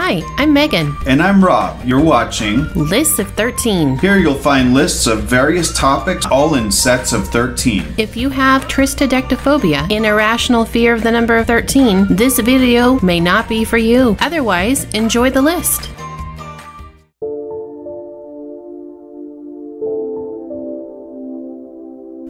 Hi, I'm Megan. And I'm Rob. You're watching Lists of 13. Here you'll find lists of various topics, all in sets of 13. If you have tristodectophobia, an irrational fear of the number 13, this video may not be for you. Otherwise, enjoy the list.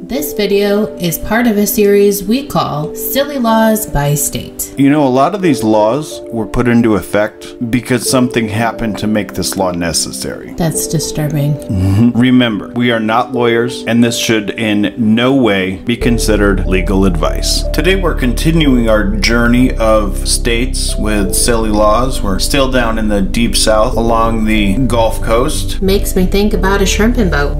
This video is part of a series we call Silly Laws by State. You know, a lot of these laws were put into effect because something happened to make this law necessary. That's disturbing. Remember, we are not lawyers, and this should in no way be considered legal advice. Today we're continuing our journey of states with silly laws. We're still down in the deep south along the Gulf Coast. Makes me think about a shrimping boat.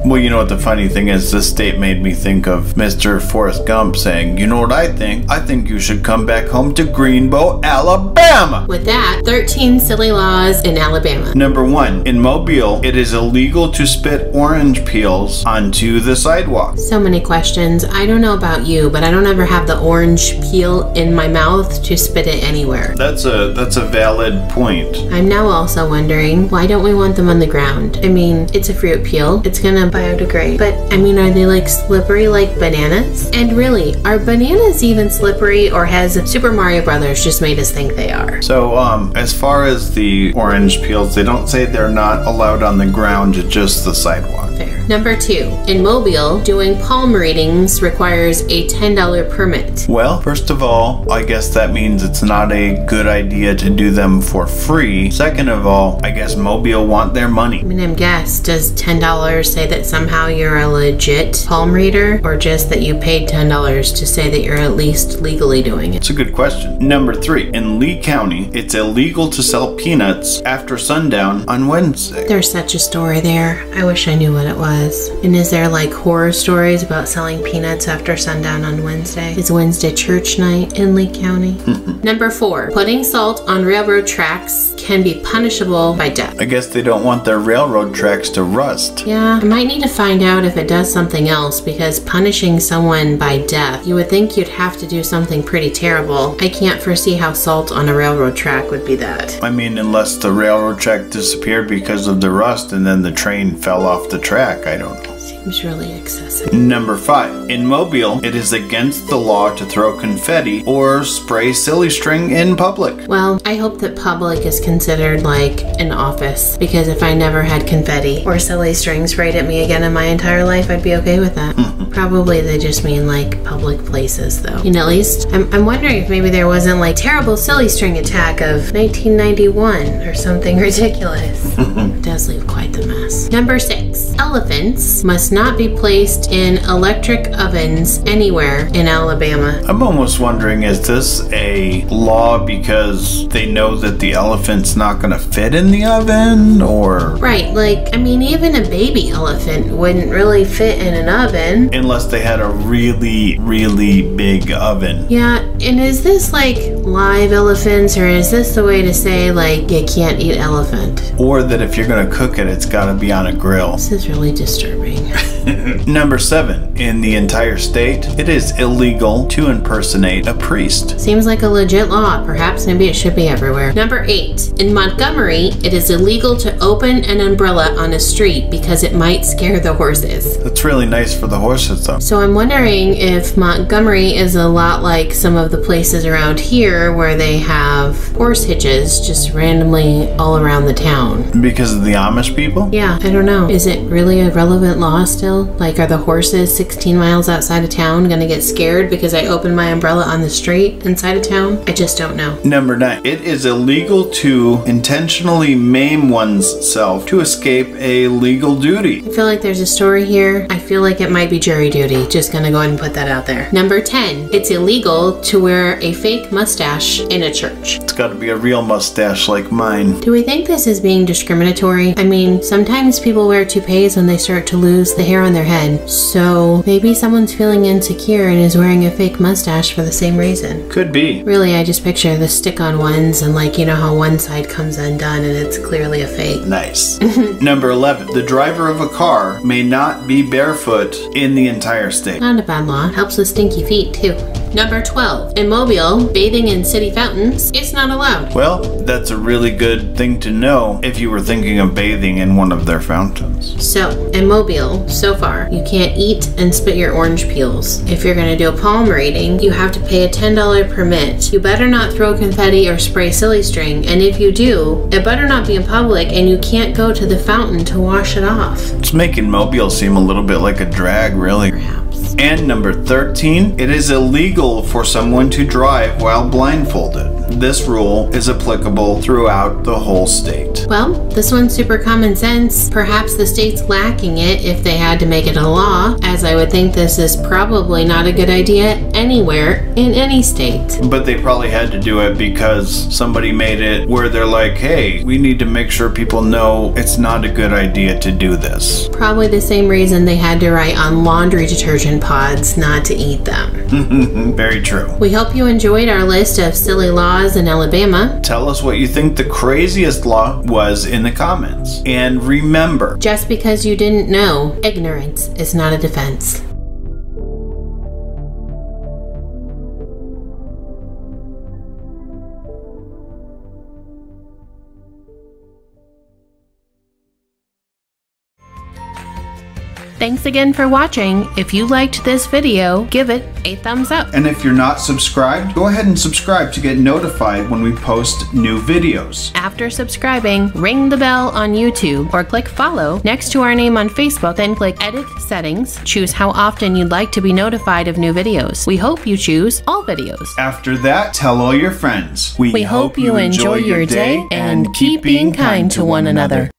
Well, you know what the funny thing is? This state made me think of Mr. Forrest Gump saying, you know what I think? I think you should come back home to Greenbow, Alabama. With that, 13 silly laws in Alabama. Number 1, in Mobile, it is illegal to spit orange peels onto the sidewalk. So many questions. I don't know about you, but I don't ever have the orange peel in my mouth to spit it anywhere. That's a valid point. I'm now also wondering, why don't we want them on the ground? I mean, it's a fruit peel. It's gonna biodegrade. But, I mean, are they like slippery like bananas? And really, are bananas even slippery, or has Super Mario Brothers just made us think they are? So, as far as the orange peels, they don't say they're not allowed on the ground, just the sidewalk. Fair. Number 2, in Mobile, doing palm readings requires a $10 permit. Well, first of all, I guess that means it's not a good idea to do them for free. Second of all, I guess Mobile want their money. I mean, I'm guess, does $10 say that somehow you're a legit palm reader, or just that you paid $10 to say that you're at least legally doing it? It's a good question. Number 3, in Lee County, it's illegal to sell peanuts after sundown on Wednesday. There's such a story there. I wish I knew what it was. And is there like horror stories about selling peanuts after sundown on Wednesday? Is Wednesday church night in Lee County? Number 4, putting salt on railroad tracks can be punishable by death. I guess they don't want their railroad tracks to rust. Yeah, I might need to find out if it does something else, because punishing someone by death, you would think you'd have to do something pretty terrible. I can't foresee how salt on a railroad track would be that. I mean, unless the railroad track disappeared because of the rust and then the train fell off the track, I don't know. Seems really excessive. Number 5, in Mobile, it is against the law to throw confetti or spray silly string in public. Well, I hope that public is considered like an office, because if I never had confetti or silly string sprayed at me again in my entire life, I'd be okay with that. Probably they just mean like public places though. You know, at least I'm wondering if maybe there wasn't like terrible silly string attack of 1991 or something ridiculous. It does leave quite the mess. Number 6, elephants must not be placed in electric ovens anywhere in Alabama. I'm almost wondering, is this a law because they know that the elephant's not going to fit in the oven, or? Right, like, I mean, even a baby elephant wouldn't really fit in an oven. Unless they had a really, really big oven. Yeah, and is this like live elephants, or is this the way to say like you can't eat elephant? Or that if you're going to cook it, it's got to be on a grill. This is really disturbing. Number 7, in the entire state, it is illegal to impersonate a priest. Seems like a legit law. Perhaps maybe it should be everywhere. Number 8, in Montgomery, it is illegal to open an umbrella on a street because it might scare the horses. That's really nice for the horses though. So I'm wondering if Montgomery is a lot like some of the places around here where they have horse hitches just randomly all around the town. Because of the Amish people? Yeah, I don't know. Is it really a relevant law still? Like, are the horses 16 miles outside of town gonna get scared because I opened my umbrella on the street inside of town? I just don't know. Number 9, it is illegal to intentionally maim one's self to escape a legal duty. I feel like there's a story here. I feel like it might be jury duty. Just gonna go ahead and put that out there. Number 10, it's illegal to wear a fake mustache in a church. It's got to be a real mustache like mine. Do we think this is being discriminatory? I mean, sometimes people wear toupees when they start to lose the hair on their head. So maybe someone's feeling insecure and is wearing a fake mustache for the same reason. Could be. Really, I just picture the stick-on ones and like, you know how one side comes undone and it's clearly a fake. Nice. Number 11. The driver of a car may not be barefoot in the entire state. Not a bad law. Helps with stinky feet too. Number 12. In Mobile, bathing in city fountains is not allowed. Well, that's a really good thing to know if you were thinking of bathing in one of their fountains. So, in Mobile, so far, you can't eat and spit your orange peels. If you're gonna do a palm reading, you have to pay a $10 permit. You better not throw confetti or spray silly string, and if you do, it better not be in public and you can't go to the fountain to wash it off. It's making Mobile seem a little bit like a drag, really. Perhaps. And number 13, it is illegal for someone to drive while blindfolded. This rule is applicable throughout the whole state. Well, this one's super common sense. Perhaps the state's lacking it if they had to make it a law, as I would think this is probably not a good idea anywhere in any state. But they probably had to do it because somebody made it where they're like, hey, we need to make sure people know it's not a good idea to do this. Probably the same reason they had to write on laundry detergent pods not to eat them. Very true. We hope you enjoyed our list of silly laws in Alabama. Tell us what you think the craziest law was in the comments. And remember, Just because you didn't know, ignorance is not a defense. Thanks again for watching. If you liked this video, give it a thumbs up. and if you're not subscribed, go ahead and subscribe to get notified when we post new videos. After subscribing, ring the bell on YouTube or click follow next to our name on Facebook, then click edit settings, choose how often you'd like to be notified of new videos. We hope you choose all videos. After that, tell all your friends. We hope you enjoy your day and keep being kind to one another.